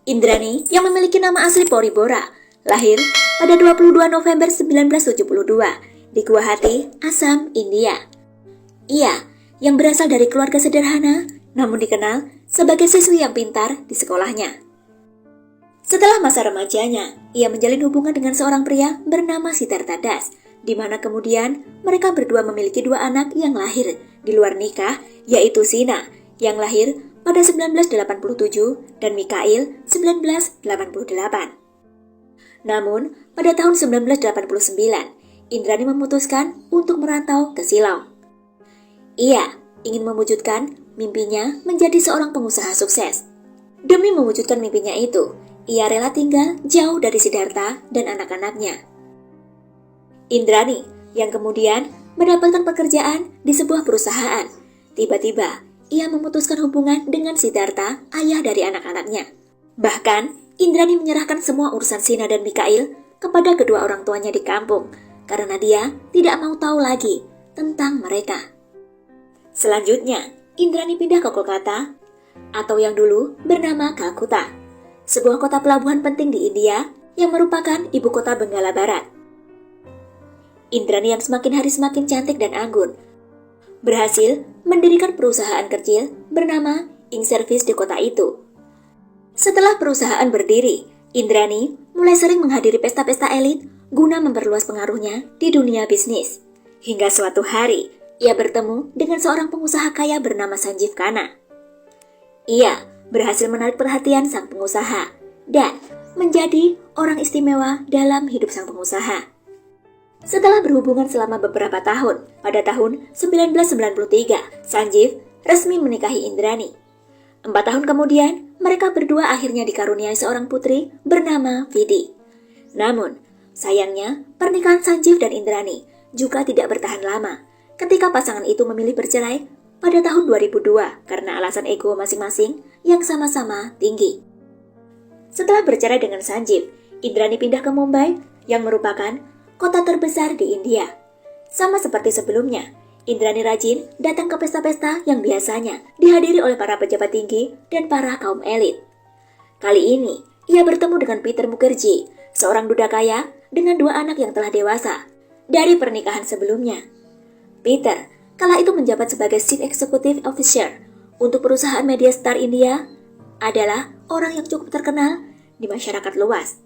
Indrani yang memiliki nama asli Poribora, lahir pada 22 November 1972 di Guwahati, Assam, India. Ia yang berasal dari keluarga sederhana, namun dikenal sebagai siswi yang pintar di sekolahnya. Setelah masa remajanya, ia menjalin hubungan dengan seorang pria bernama Siddhartha Das, di mana kemudian mereka berdua memiliki dua anak yang lahir di luar nikah, yaitu Sina yang lahir pada 1987 dan Mikhail 1988. Namun, pada tahun 1989, Indrani memutuskan untuk merantau ke Shillong. Ia ingin mewujudkan mimpinya menjadi seorang pengusaha sukses. Demi mewujudkan mimpinya itu, ia rela tinggal jauh dari Siddhartha dan anak-anaknya. Indrani yang kemudian mendapatkan pekerjaan di sebuah perusahaan. Tiba-tiba, ia memutuskan hubungan dengan Siddhartha, ayah dari anak-anaknya. Bahkan, Indrani menyerahkan semua urusan Sina dan Mikhail kepada kedua orang tuanya di kampung, karena dia tidak mau tahu lagi tentang mereka. Selanjutnya, Indrani pindah ke Kolkata, atau yang dulu bernama Calcutta, sebuah kota pelabuhan penting di India yang merupakan ibu kota Benggala Barat. Indrani yang semakin hari semakin cantik dan anggun, berhasil mendirikan perusahaan kecil bernama Ink Service di kota itu. Setelah perusahaan berdiri, Indrani mulai sering menghadiri pesta-pesta elit guna memperluas pengaruhnya di dunia bisnis. Hingga suatu hari, ia bertemu dengan seorang pengusaha kaya bernama Sanjeev Khanna. Ia berhasil menarik perhatian sang pengusaha dan menjadi orang istimewa dalam hidup sang pengusaha. Setelah berhubungan selama beberapa tahun, pada tahun 1993, Sanjeev resmi menikahi Indrani. 4 tahun kemudian, mereka berdua akhirnya dikaruniai seorang putri bernama Vidhi. Namun, sayangnya pernikahan Sanjeev dan Indrani juga tidak bertahan lama ketika pasangan itu memilih bercerai pada tahun 2002 karena alasan ego masing-masing yang sama-sama tinggi. Setelah bercerai dengan Sanjeev, Indrani pindah ke Mumbai yang merupakan kota terbesar di India. Sama seperti sebelumnya, Indrani rajin datang ke pesta-pesta yang biasanya dihadiri oleh para pejabat tinggi dan para kaum elit. Kali ini, ia bertemu dengan Peter Mukherjee, seorang duda kaya dengan 2 anak yang telah dewasa dari pernikahan sebelumnya. Peter kala itu menjabat sebagai Chief Executive Officer untuk perusahaan media star India, adalah orang yang cukup terkenal di masyarakat luas.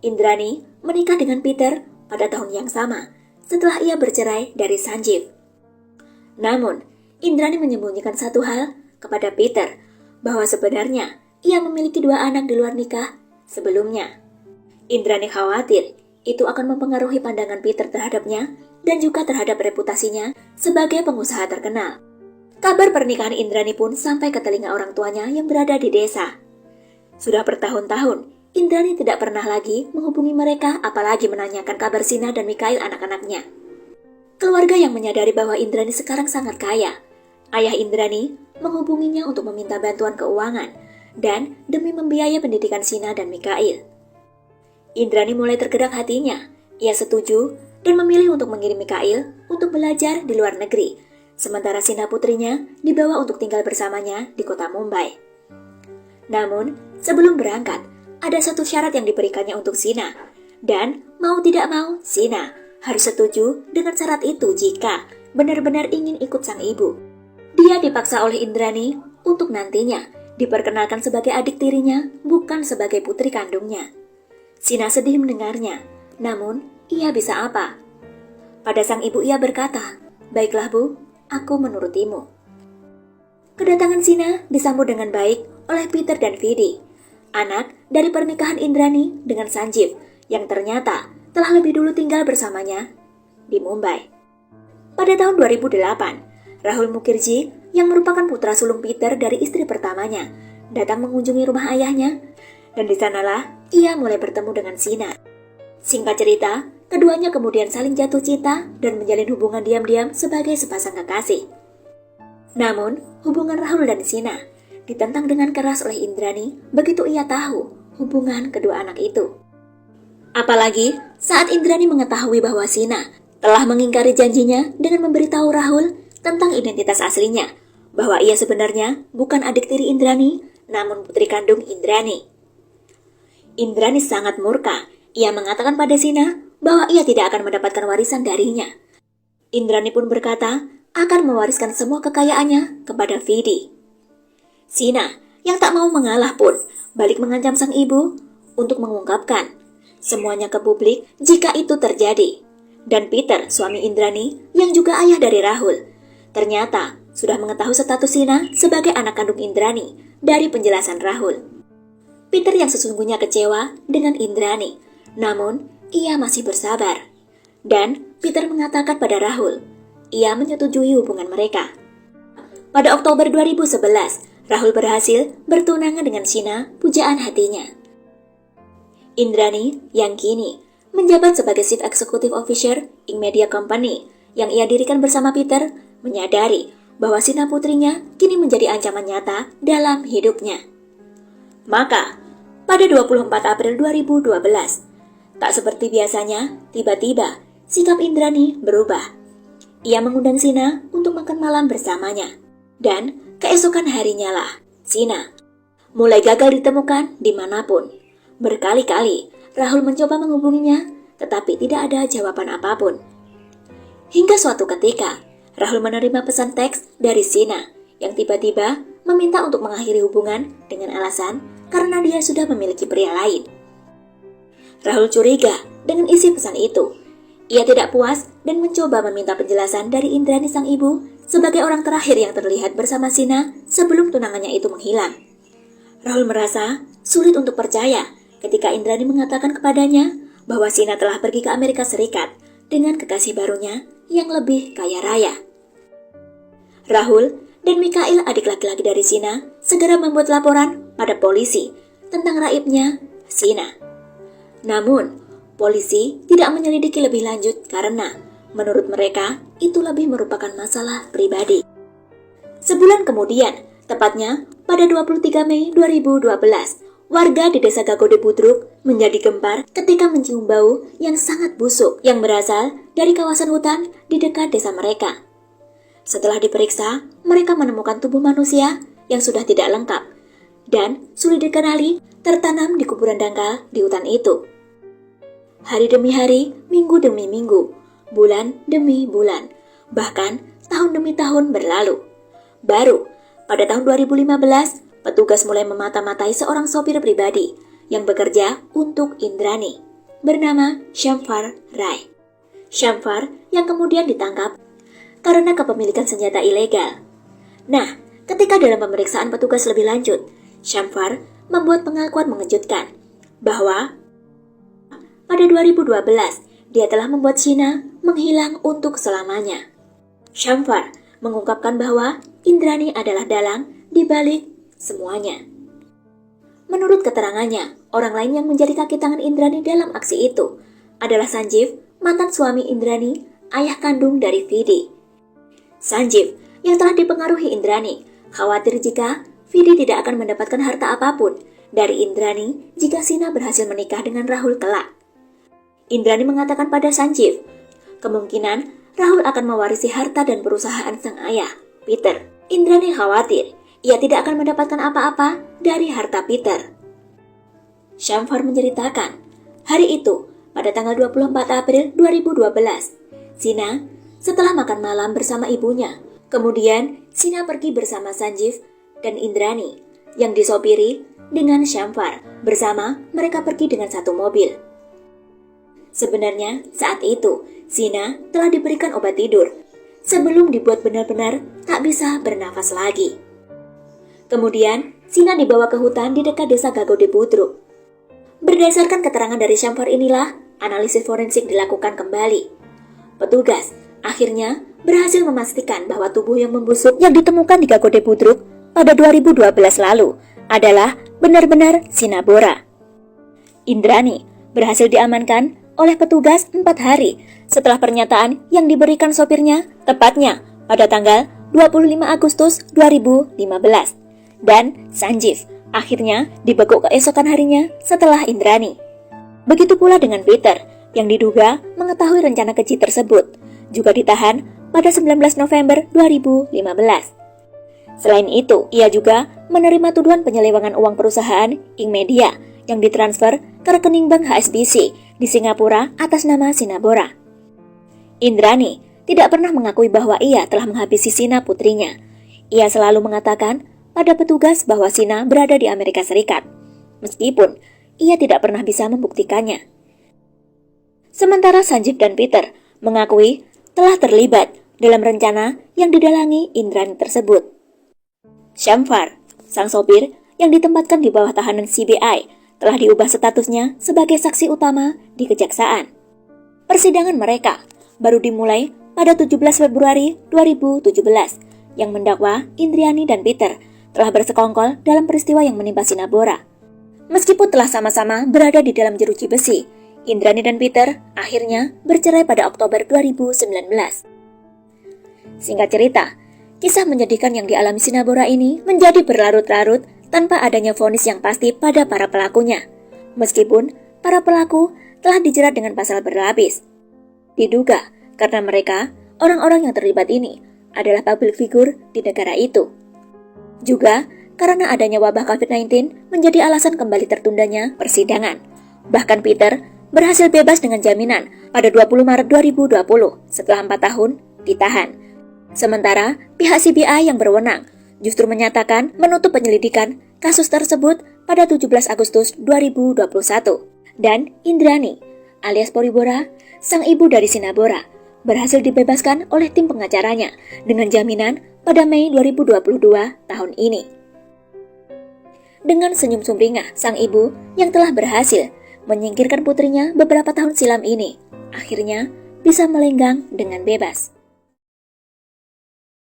Indrani menikah dengan Peter pada tahun yang sama setelah ia bercerai dari Sanjeev. Namun, Indrani menyembunyikan satu hal kepada Peter, bahwa sebenarnya ia memiliki 2 anak di luar nikah sebelumnya. Indrani khawatir itu akan mempengaruhi pandangan Peter terhadapnya dan juga terhadap reputasinya sebagai pengusaha terkenal. Kabar pernikahan Indrani pun sampai ke telinga orang tuanya yang berada di desa. Sudah bertahun-tahun, Indrani tidak pernah lagi menghubungi mereka, apalagi menanyakan kabar Sina dan Mikhail anak-anaknya. Keluarga yang menyadari bahwa Indrani sekarang sangat kaya. Ayah Indrani menghubunginya untuk meminta bantuan keuangan dan demi membiayai pendidikan Sina dan Mikhail. Indrani mulai tergerak hatinya. Ia setuju dan memilih untuk mengirim Mikhail untuk belajar di luar negeri, sementara Sina putrinya dibawa untuk tinggal bersamanya di kota Mumbai. Namun, sebelum berangkat, ada satu syarat yang diberikannya untuk Sina, dan mau tidak mau, Sina harus setuju dengan syarat itu jika benar-benar ingin ikut sang ibu. Dia dipaksa oleh Indrani untuk nantinya diperkenalkan sebagai adik tirinya, bukan sebagai putri kandungnya. Sina sedih mendengarnya, namun ia bisa apa? Pada sang ibu ia berkata, "Baiklah Bu, aku menurutimu." Kedatangan Sina disambut dengan baik oleh Peter dan Vidhi, anak dari pernikahan Indrani dengan Sanjeev yang ternyata telah lebih dulu tinggal bersamanya di Mumbai. Pada tahun 2008, Rahul Mukherjee yang merupakan putra sulung Peter dari istri pertamanya datang mengunjungi rumah ayahnya, dan di sanalah ia mulai bertemu dengan Sina. Singkat cerita, keduanya kemudian saling jatuh cinta dan menjalin hubungan diam-diam sebagai sepasang kekasih. Namun, hubungan Rahul dan Sina ditentang dengan keras oleh Indrani begitu ia tahu hubungan kedua anak itu. Apalagi saat Indrani mengetahui bahwa Sina telah mengingkari janjinya dengan memberitahu Rahul tentang identitas aslinya, bahwa ia sebenarnya bukan adik tiri Indrani, namun putri kandung Indrani. Indrani sangat murka. Ia mengatakan pada Sina bahwa ia tidak akan mendapatkan warisan darinya. Indrani pun berkata akan mewariskan semua kekayaannya kepada Vidi. Sina yang tak mau mengalah pun balik mengancam sang ibu untuk mengungkapkan semuanya ke publik jika itu terjadi. Dan Peter, suami Indrani yang juga ayah dari Rahul, ternyata sudah mengetahui status Sina sebagai anak kandung Indrani dari penjelasan Rahul. Peter yang sesungguhnya kecewa dengan Indrani, namun ia masih bersabar. Dan Peter mengatakan pada Rahul, ia menyetujui hubungan mereka. Pada Oktober 2011, Rahul berhasil bertunangan dengan Sina, pujaan hatinya. Indrani yang kini menjabat sebagai Chief Executive Officer in Media Company yang ia dirikan bersama Peter, menyadari bahwa Sina putrinya kini menjadi ancaman nyata dalam hidupnya. Maka, pada 24 April 2012, tak seperti biasanya, tiba-tiba sikap Indrani berubah. Ia mengundang Sina untuk makan malam bersamanya. Dan keesokan harinya lah, Sina mulai gagal ditemukan dimanapun. Berkali-kali Rahul mencoba menghubunginya, tetapi tidak ada jawaban apapun. Hingga suatu ketika, Rahul menerima pesan teks dari Sina yang tiba-tiba meminta untuk mengakhiri hubungan dengan alasan karena dia sudah memiliki pria lain. Rahul curiga dengan isi pesan itu. Ia tidak puas dan mencoba meminta penjelasan dari Indrani sang ibu sebagai orang terakhir yang terlihat bersama Sina sebelum tunangannya itu menghilang. Rahul merasa sulit untuk percaya ketika Indrani mengatakan kepadanya bahwa Sina telah pergi ke Amerika Serikat dengan kekasih barunya yang lebih kaya raya. Rahul dan Mikhail, adik laki-laki dari Sina, segera membuat laporan pada polisi tentang raibnya Sina. Namun, polisi tidak menyelidiki lebih lanjut karena menurut mereka itu lebih merupakan masalah pribadi. Sebulan kemudian, tepatnya pada 23 Mei 2012, warga di desa Gagode Budruk menjadi gempar ketika mencium bau yang sangat busuk yang berasal dari kawasan hutan di dekat desa mereka. Setelah diperiksa, mereka menemukan tubuh manusia yang sudah tidak lengkap dan sulit dikenali tertanam di kuburan dangkal di hutan itu. Hari demi hari, minggu demi minggu, bulan demi bulan, bahkan tahun demi tahun berlalu. Baru pada tahun 2015, petugas mulai memata-matai seorang sopir pribadi yang bekerja untuk Indrani, bernama Shamfar Rai. Shamfar yang kemudian ditangkap karena kepemilikan senjata ilegal. Nah, ketika dalam pemeriksaan petugas lebih lanjut, Shamfar membuat pengakuan mengejutkan bahwa pada 2012 dia telah membuat Sina menghilang untuk selamanya. Shamfar mengungkapkan bahwa Indrani adalah dalang di balik semuanya. Menurut keterangannya, orang lain yang menjadi kaki tangan Indrani dalam aksi itu adalah Sanjeev, mantan suami Indrani, ayah kandung dari Vidi. Sanjeev yang telah dipengaruhi Indrani khawatir jika Vidi tidak akan mendapatkan harta apapun dari Indrani jika Sina berhasil menikah dengan Rahul kelak. Indrani mengatakan pada Sanjeev, kemungkinan Rahul akan mewarisi harta dan perusahaan sang ayah, Peter. Indrani khawatir ia tidak akan mendapatkan apa-apa dari harta Peter. Shamfar menceritakan, hari itu, pada tanggal 24 April 2012, Sina setelah makan malam bersama ibunya. Kemudian, Sina pergi bersama Sanjeev dan Indrani, yang disopiri dengan Shamfar. Bersama, mereka pergi dengan satu mobil. Sebenarnya, saat itu, Sina telah diberikan obat tidur, sebelum dibuat benar-benar tak bisa bernafas lagi. Kemudian, Sina dibawa ke hutan di dekat desa Gagode Budruk. Berdasarkan keterangan dari Shamfar inilah, analisis forensik dilakukan kembali. Petugas akhirnya berhasil memastikan bahwa tubuh yang membusuk yang ditemukan di Gagode Budruk pada 2012 lalu adalah benar-benar Sina Bora. Indrani berhasil diamankan oleh petugas 4 hari setelah pernyataan yang diberikan sopirnya tepatnya pada tanggal 25 Agustus 2015. Dan Sanjeev akhirnya dibekuk keesokan harinya setelah Indrani. Begitu pula dengan Peter yang diduga mengetahui rencana keji tersebut, juga ditahan pada 19 November 2015. Selain itu, ia juga menerima tuduhan penyelewengan uang perusahaan Ink Media yang ditransfer ke rekening bank HSBC di Singapura atas nama Sinabora. Indrani tidak pernah mengakui bahwa ia telah menghabisi Sina putrinya. Ia selalu mengatakan pada petugas bahwa Sina berada di Amerika Serikat, meskipun ia tidak pernah bisa membuktikannya. Sementara Sanjeev dan Peter mengakui telah terlibat dalam rencana yang didalangi Indrani tersebut. Shamvar, sang sopir yang ditempatkan di bawah tahanan CBI, telah diubah statusnya sebagai saksi utama di kejaksaan. Persidangan mereka baru dimulai pada 17 Februari 2017 yang mendakwa Indrani dan Peter telah bersekongkol dalam peristiwa yang menimpa Sinabora. Meskipun telah sama-sama berada di dalam jeruji besi, Indrani dan Peter akhirnya bercerai pada Oktober 2019. Singkat cerita, kisah menyedihkan yang dialami Sinabora ini menjadi berlarut-larut tanpa adanya vonis yang pasti pada para pelakunya. Meskipun para pelaku telah dijerat dengan pasal berlapis. Diduga karena mereka, orang-orang yang terlibat ini, adalah public figure di negara itu. Juga karena adanya wabah COVID-19 menjadi alasan kembali tertundanya persidangan. Bahkan Peter berhasil bebas dengan jaminan pada 20 Maret 2020 setelah 4 tahun ditahan. Sementara pihak CBI yang berwenang justru menyatakan menutup penyelidikan kasus tersebut pada 17 Agustus 2021. Dan Indrani alias Poribora, sang ibu dari Sinabora, berhasil dibebaskan oleh tim pengacaranya dengan jaminan pada Mei 2022 tahun ini. Dengan senyum sumringah, sang ibu yang telah berhasil menyingkirkan putrinya beberapa tahun silam ini, akhirnya bisa melenggang dengan bebas.